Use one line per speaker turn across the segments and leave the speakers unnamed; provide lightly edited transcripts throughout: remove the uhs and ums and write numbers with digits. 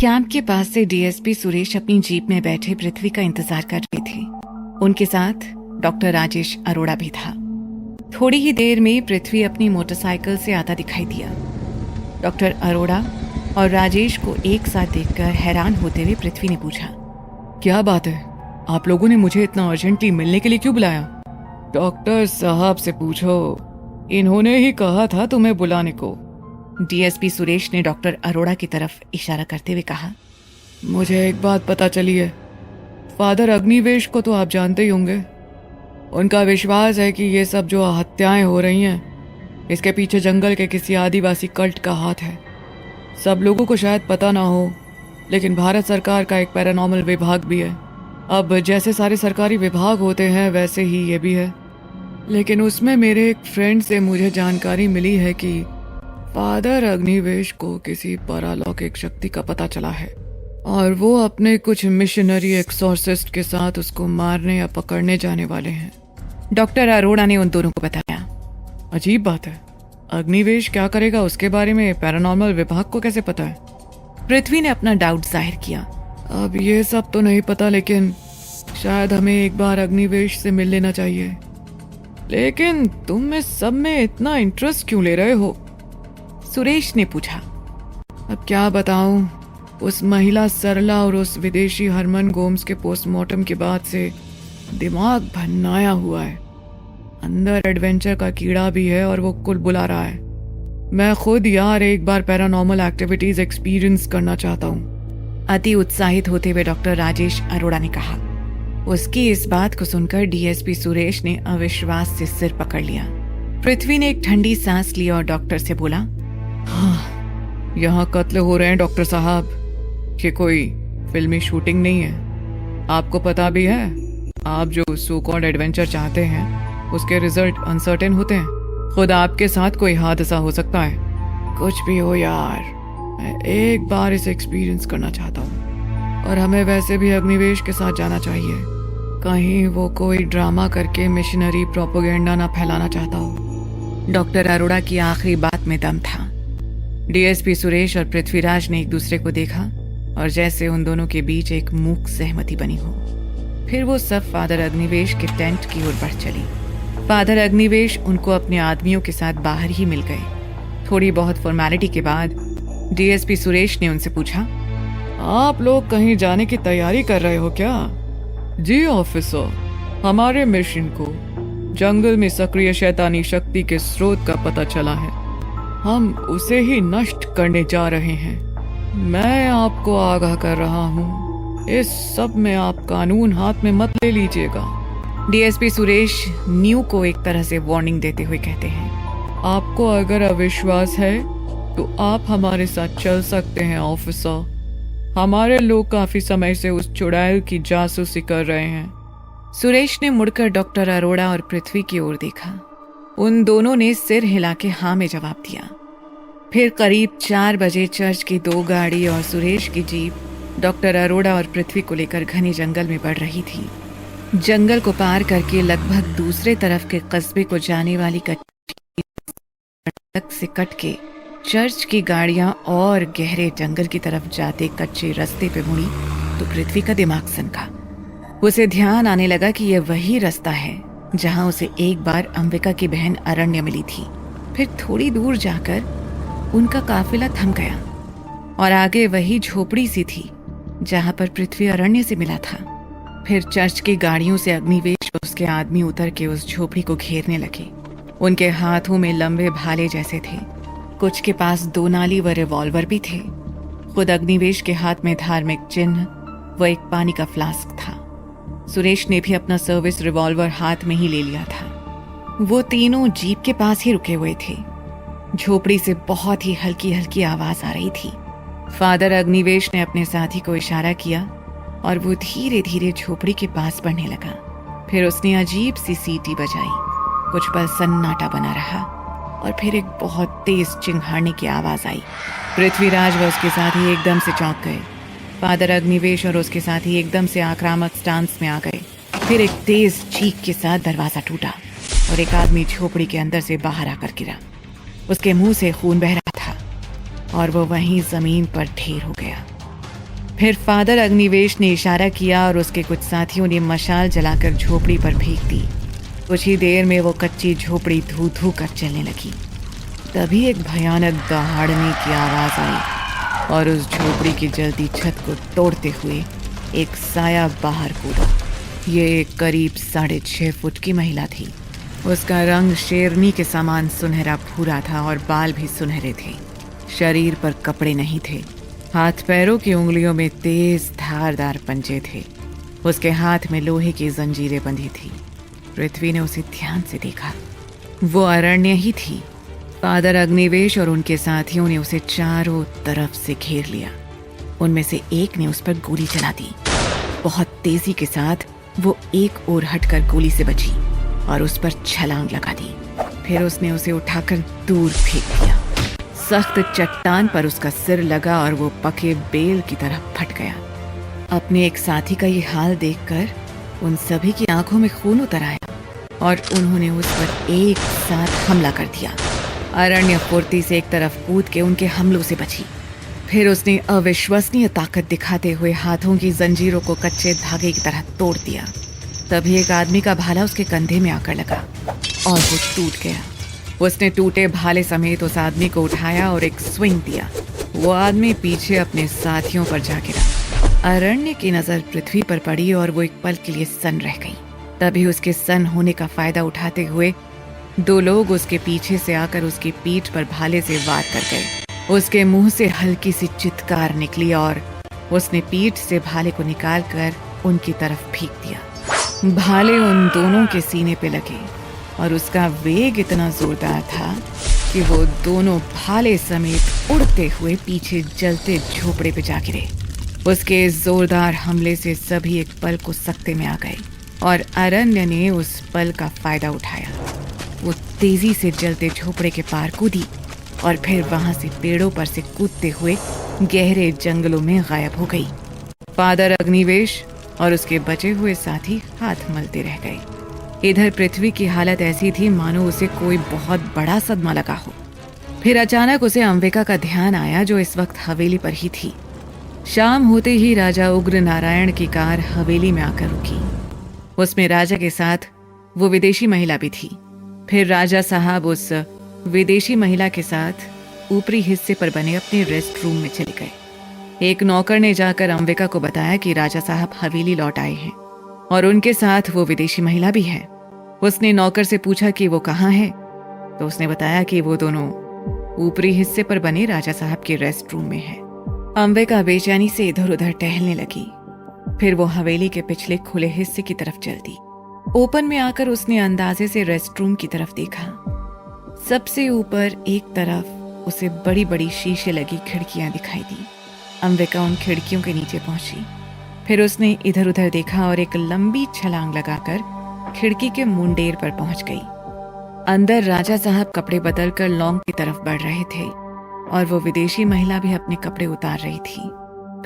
Camp के पास से DSP Suresh अपनी जीप में बैठे पृथ्वी का इंतजार कर रहे थे। उनके साथ डॉक्टर राजेश अरोड़ा भी था। थोड़ी ही देर में पृथ्वी अपनी मोटरसाइकिल से आता दिखाई दिया। डॉक्टर अरोड़ा और राजेश को एक साथ देखकर हैरान होते हुए पृथ्वी ने पूछा,
क्या बात है, आप लोगों ने मुझे इतना अर्जेंटली मिलने के लिए क्यों बुलाया? डॉक्टर साहब से पूछो, इन्होंने ही कहा था तुम्हें बुलाने को।
डीएसपी सुरेश ने डॉक्टर अरोड़ा की तरफ इशारा करते हुए कहा।
मुझे एक बात पता चली है, फादर अग्निवेश को तो आप जानते ही होंगे। उनका विश्वास है कि ये सब जो हत्याएं हो रही हैं, इसके पीछे जंगल के किसी आदिवासी कल्ट का हाथ है। सब लोगों को शायद पता ना हो, लेकिन भारत सरकार का एक पैरानॉर्मल विभाग भी है। अब जैसे सारे सरकारी विभाग होते हैं वैसे ही ये भी है, लेकिन उसमें मेरे एक फ्रेंड से मुझे जानकारी मिली है कि फादर अग्निवेश को किसी परालौकिक शक्ति का पता चला है और वो अपने कुछ मिशनरी एक्सॉर्सिस्ट के साथ उसको मारने या पकड़ने जाने वाले हैं।
डॉक्टर अरोड़ा ने उन दोनों को बताया।
अजीब बात है, अग्निवेश क्या करेगा उसके बारे में पैरानॉर्मल विभाग को कैसे पता है?
पृथ्वी ने अपना डाउट जाहिर किया।
अब ये सब तो नहीं पता, लेकिन शायद हमें एक बार अग्निवेश से मिल लेना चाहिए। लेकिन तुम इस सब में इतना इंटरेस्ट क्यों ले रहे हो?
सुरेश ने पूछा।
अब क्या बताऊं, उस महिला सरला और उस विदेशी हरमन गोम्स के पोस्टमार्टम के बाद से दिमाग भन्नाया हुआ है। अंदर एडवेंचर का कीड़ा भी है और वो कुल बुला रहा है। मैं खुद यार एक बार पैरानॉर्मल एक्टिविटीज एक्सपीरियंस करना चाहता हूँ।
अति उत्साहित होते हुए डॉक्टर राजेश अरोड़ा ने कहा। उसकी इस बात को सुनकर डीएसपी सुरेश ने अविश्वास से सिर पकड़ लिया। पृथ्वी ने एक ठंडी सांस ली और डॉक्टर से बोला,
हाँ, यहाँ कत्ल हो रहे हैं डॉक्टर साहब। ये कोई फिल्मी शूटिंग नहीं है। आपको पता भी है, आप जो सो कॉल्ड एडवेंचर चाहते हैं उसके रिजल्ट अनसर्टेन होते हैं। खुद आपके साथ कोई हादसा हो सकता है। कुछ भी हो यार, मैं एक बार इसे एक्सपीरियंस करना चाहता हूँ। और हमें वैसे भी अग्निवेश के साथ जाना चाहिए, कहीं वो कोई ड्रामा करके मिशनरी प्रोपेगेंडा ना फैलाना चाहता हो।
डॉक्टर अरोड़ा की आखिरी बात में दम था। डीएसपी सुरेश और पृथ्वीराज ने एक दूसरे को देखा और जैसे उन दोनों के बीच एक मूक सहमति बनी हो। फिर वो सब फादर अग्निवेश के टेंट की ओर बढ़ चली। फादर अग्निवेश उनको अपने आदमियों के साथ बाहर ही मिल गए। थोड़ी बहुत फॉर्मेलिटी के बाद डीएसपी सुरेश ने उनसे पूछा,
आप लोग कहीं जाने की तैयारी कर रहे हो क्या? जी ऑफिसर, हमारे मिशन को जंगल में सक्रिय शैतानी शक्ति के स्रोत का पता चला है। हम उसे ही नष्ट करने जा रहे हैं। मैं आपको आगाह कर रहा हूँ, इस सब में आप कानून हाथ में मत ले लीजिएगा।
डीएसपी सुरेश न्यू को एक तरह से वार्निंग देते हुए कहते हैं,
आपको अगर अविश्वास है तो आप हमारे साथ चल सकते हैं ऑफिसर। हमारे लोग काफी समय से उस चुड़ैल की जासूसी कर रहे हैं।
सुरेश ने मुड़कर डॉक्टर अरोड़ा और पृथ्वी की ओर देखा। उन दोनों ने सिर हिला के हाँ में जवाब दिया। फिर करीब 4 बजे चर्च की 2 गाड़ी और सुरेश की जीप डॉक्टर अरोड़ा और पृथ्वी को लेकर घने जंगल में बढ़ रही थी। जंगल को पार करके लगभग दूसरे तरफ के कस्बे को जाने वाली कच्ची सड़क से कट के चर्च की गाड़ियां और गहरे जंगल की तरफ जाते कच्चे रास्ते पे मुड़ी तो पृथ्वी का दिमाग सनका। उसे ध्यान आने लगा कि यह वही रास्ता है जहां उसे एक बार अंबिका की बहन अरण्य मिली थी। फिर थोड़ी दूर जाकर उनका काफिला थम गया और आगे वही झोपड़ी सी थी जहां पर पृथ्वी अरण्य से मिला था। फिर चर्च की गाड़ियों से अग्निवेश और उसके आदमी उतर के उस झोपड़ी को घेरने लगे। उनके हाथों में लंबे भाले जैसे थे। कुछ के पास 2 नाली व रिवॉल्वर भी थे। खुद अग्निवेश के हाथ में धार्मिक चिन्ह व एक पानी का फ्लास्क था। सुरेश ने भी अपना सर्विस रिवॉल्वर हाथ में ही ले लिया था। वो तीनों जीप के पास ही रुके हुए थे। झोपड़ी से बहुत ही हल्की हल्की आवाज आ रही थी। फादर अग्निवेश ने अपने साथी को इशारा किया और वो धीरे धीरे झोपड़ी के पास बढ़ने लगा। फिर उसने अजीब सी सीटी बजाई। कुछ पल सन्नाटा बना रहा और फिर एक बहुत तेज चिंघाड़ने की आवाज आई। पृथ्वीराज व उसके साथी एकदम से चौंक गए। फादर अग्निवेश और उसके साथी एकदम से आक्रामक स्टांस में आ गए। फिर एक तेज चीख के साथ दरवाजा टूटा और एक आदमी झोपड़ी के अंदर से बाहर आकर गिरा। उसके मुंह से खून बह रहा था और वो वहीं जमीन पर ढेर हो गया। फिर फादर अग्निवेश ने इशारा किया और उसके कुछ साथियों ने मशाल जलाकर झोपड़ी पर फेंक दी। कुछ ही देर में वो कच्ची झोपड़ी धू धू कर चलने लगी। तभी एक भयानक दहाड़ने की आवाज आई और उस झोपड़ी की जलती छत को तोड़ते हुए एक साया बाहर कूदा। ये एक करीब 6.5 फुट की महिला थी। उसका रंग शेरनी के समान सुनहरा भूरा था और बाल भी सुनहरे थे। शरीर पर कपड़े नहीं थे। हाथ पैरों की उंगलियों में तेज धारदार पंजे थे। उसके हाथ में लोहे की जंजीरें बंधी थी। पृथ्वी ने उसे ध्यान से देखा। वो अरण्य ही थी। फादर अग्निवेश और उनके साथियों ने उसे चारों तरफ से घेर लिया। उनमें से एक ने उस पर गोली चला दी। बहुत तेजी के साथ वो एक ओर हटकर गोली से बची और उस पर छलांग लगा दी। फिर उसने उसे उठाकर दूर फेंक दिया। सख्त चट्टान पर उसका सिर लगा और वो पके बेल की तरह फट गया। अपने एक साथी का ये हाल देखकर उन सभी की आंखों में खून उतर आया और उन्होंने उस पर एक साथ हमला कर दिया। अरण्य फुर्ती से एक तरफ कूद के उनके हमलों से बची। फिर उसने अविश्वसनीय ताकत दिखाते हुए हाथों की जंजीरों को कच्चे धागे की तरह तोड़ दिया। तभी एक आदमी का भाला उसके कंधे में आकर लगा और वो टूट गया। उसने टूटे भाले समेत उस आदमी को उठाया और एक स्विंग दिया। वो आदमी पीछे अपने साथियों पर जा गिरा। अरण्य की नजर पृथ्वी पर पड़ी और वो एक पल के लिए सन्न रह गई। तभी उसके सन्न होने का फायदा उठाते हुए 2 लोग उसके पीछे से आकर उसकी पीठ पर भाले से वार कर गए। उसके मुंह से हल्की सी चित्कार निकली और उसने पीठ से भाले को निकालकर उनकी तरफ फेंक दिया। भाले उन दोनों के सीने पे लगे और उसका वेग इतना जोरदार था कि वो दोनों भाले समेत उड़ते हुए पीछे जलते झोपड़े पे जा गिरे। उसके जोरदार हमले से सभी एक पल को सकते में आ गए और अरण्य ने उस पल का फायदा उठाया। वो तेजी से जलते झोपड़े के पार कूदी और फिर वहां से पेड़ों पर से कूदते हुए गहरे जंगलों में गायब हो गई। फादर अग्निवेश और उसके बचे हुए साथी हाथ मलते रह गए। इधर पृथ्वी की हालत ऐसी थी मानो उसे कोई बहुत बड़ा सदमा लगा हो। फिर अचानक उसे अंबिका का ध्यान आया जो इस वक्त हवेली पर ही थी। शाम होते ही राजा उग्र नारायण की कार हवेली में आकर रुकी। उसमें राजा के साथ वो विदेशी महिला भी थी। फिर राजा साहब उस विदेशी महिला के साथ ऊपरी हिस्से पर बने अपने रेस्ट रूम में चले गए। एक नौकर ने जाकर अंबिका को बताया कि राजा साहब हवेली लौट आए हैं और उनके साथ वो विदेशी महिला भी है। उसने नौकर से पूछा कि वो कहाँ है, तो उसने बताया कि वो दोनों ऊपरी हिस्से पर बने राजा साहब के रेस्ट रूम में है। अंबिका बेचैनी से इधर उधर टहलने लगी। फिर वो हवेली के पिछले खुले हिस्से की तरफ चल दी। ओपन में आकर उसने अंदाजे से रेस्ट रूम की तरफ देखा। सबसे ऊपर एक तरफ उसे बड़ी बड़ी शीशे लगी खिड़कियां दिखाई दी। अंबिका उन खिड़कियों के नीचे पहुंची। फिर उसने इधर उधर देखा और एक लंबी छलांग लगाकर खिड़की के मुंडेर पर पहुंच गई। अंदर राजा साहब कपड़े बदलकर लॉन्ग की तरफ बढ़ रहे थे और वो विदेशी महिला भी अपने कपड़े उतार रही थी।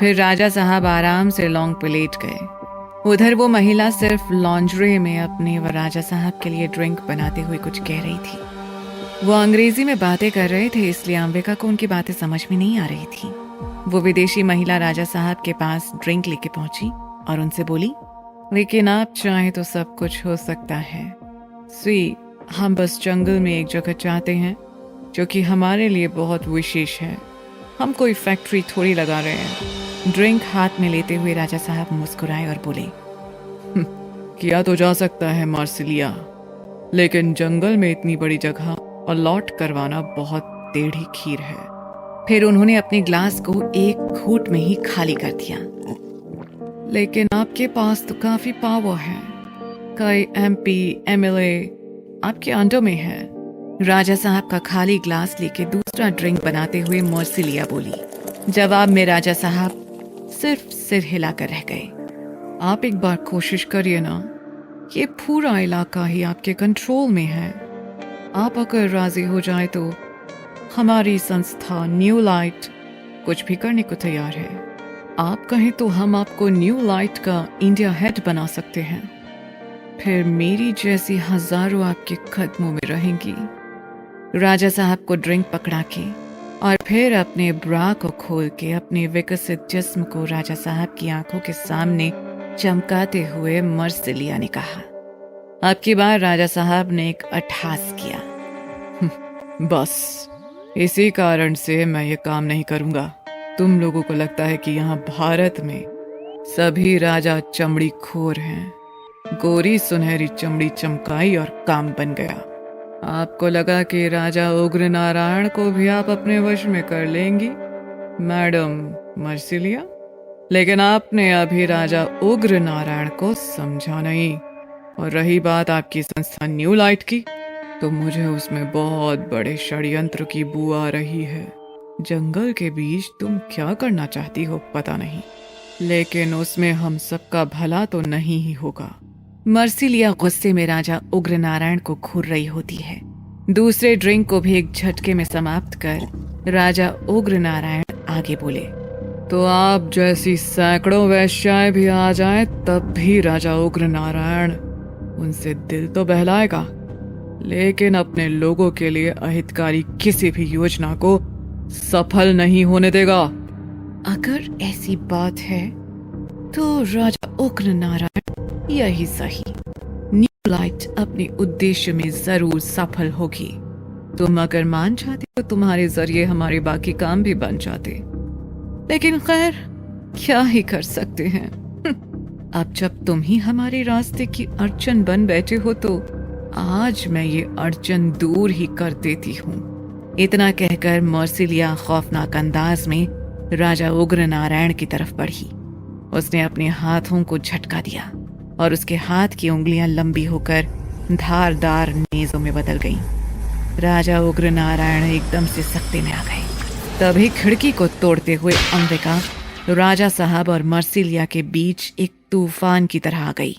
फिर राजा साहब आराम से लॉन्ग पे लेट गए। उधर वो महिला सिर्फ लॉन्ड्री में अपने व राजा साहब के लिए ड्रिंक बनाते हुए कुछ कह रही थी। वो अंग्रेजी में बातें कर रहे थे, इसलिए अंबिका को उनकी बातें समझ में नहीं आ रही थी। वो विदेशी महिला राजा साहब के पास ड्रिंक लेके पहुंची और उनसे बोली, लेकिन आप चाहें तो सब कुछ हो सकता है। सी, हम बस जंगल में एक जगह चाहते हैं जो कि हमारे लिए बहुत विशेष है। हम कोई फैक्ट्री थोड़ी लगा रहे हैं। ड्रिंक हाथ में लेते हुए राजा साहब मुस्कुराए और बोले,
किया तो जा सकता है मार्सिलिया, लेकिन जंगल में इतनी बड़ी जगह अलॉट करवाना बहुत टेढ़ी खीर है।
फिर उन्होंने अपने ग्लास को एक घूंट में ही खाली कर दिया।
लेकिन आपके पास तो काफी पावर है। कई MP MLA आपके अंडर में है।
राजा साहब का खाली ग्लास लेके दूसरा ड्रिंक बनाते हुए मार्सिलिया बोली। जवाब में राजा साहब सिर्फ सिर हिलाकर रह गए।
आप एक बार कोशिश करिए ना, ये पूरा इलाका ही आपके कंट्रोल में है। आप अगर राजी हो जाए तो हमारी संस्था न्यू लाइट कुछ भी करने को तैयार है। आप कहें तो हम आपको न्यू लाइट का इंडिया हेड बना सकते हैं। फिर मेरी जैसी हजारों आपके कदमों में रहेंगी।
राजा साहब को ड्रिंक पकड़ा के और फिर अपने ब्रा को खोल के अपने विकसित जिस्म को राजा साहब की आंखों के सामने चमकाते हुए मर्सिलिया ने कहा। अब की बार राजा साहब ने एक अट्टहास किया।
बस इसी कारण से मैं ये काम नहीं करूंगा। तुम लोगों को लगता है कि यहाँ भारत में सभी राजा चमड़ी खोर हैं। गोरी सुनहरी चमड़ी चमकाई और काम बन गया। आपको लगा कि राजा उग्र नारायण को भी आप अपने वश में कर लेंगी मैडम मर्सिलिया, लेकिन आपने अभी राजा उग्र नारायण को समझा नहीं। और रही बात आपकी संस्था न्यू लाइट की, तो मुझे उसमें बहुत बड़े षड्यंत्र की बू आ रही है। जंगल के बीच तुम क्या करना चाहती हो पता नहीं, लेकिन उसमें हम सबका भला तो नहीं ही होगा।
मर्सिलिया गुस्से में राजा उग्र नारायण को घूर रही होती है। दूसरे ड्रिंक को भी एक झटके में समाप्त कर राजा उग्र नारायण आगे बोले।
तो आप जैसी सैकड़ों वैश्याएं भी आ जाएं, तब भी राजा उग्र नारायण उनसे दिल तो बहलाएगा, लेकिन अपने लोगों के लिए अहितकारी किसी भी योजना को सफल नहीं होने देगा।
अगर ऐसी बात है तो राजा उग्र नारायण यही सही, न्यू लाइट अपने उद्देश्य में जरूर सफल होगी। तुम अगर मान जाते तो तुम्हारे जरिए हमारे बाकी काम भी बन जाते, लेकिन खैर क्या ही कर सकते हैं। अब जब तुम ही हमारे रास्ते की अड़चन बन बैठे हो तो आज मैं ये अड़चन दूर ही कर देती हूँ। इतना कहकर मर्सिलिया खौफनाक अंदाज में राजा उग्र नारायण की तरफ बढ़ी। उसने अपने हाथों को झटका दिया और उसके हाथ की उंगलियां लंबी होकर धारदार नेजों में बदल गईं। राजा उग्र नारायण एकदम से सख्ते में आ गए। तभी खिड़की को तोड़ते हुए अंबिका राजा साहब और मर्सिलिया के बीच एक तूफान की तरह आ गई।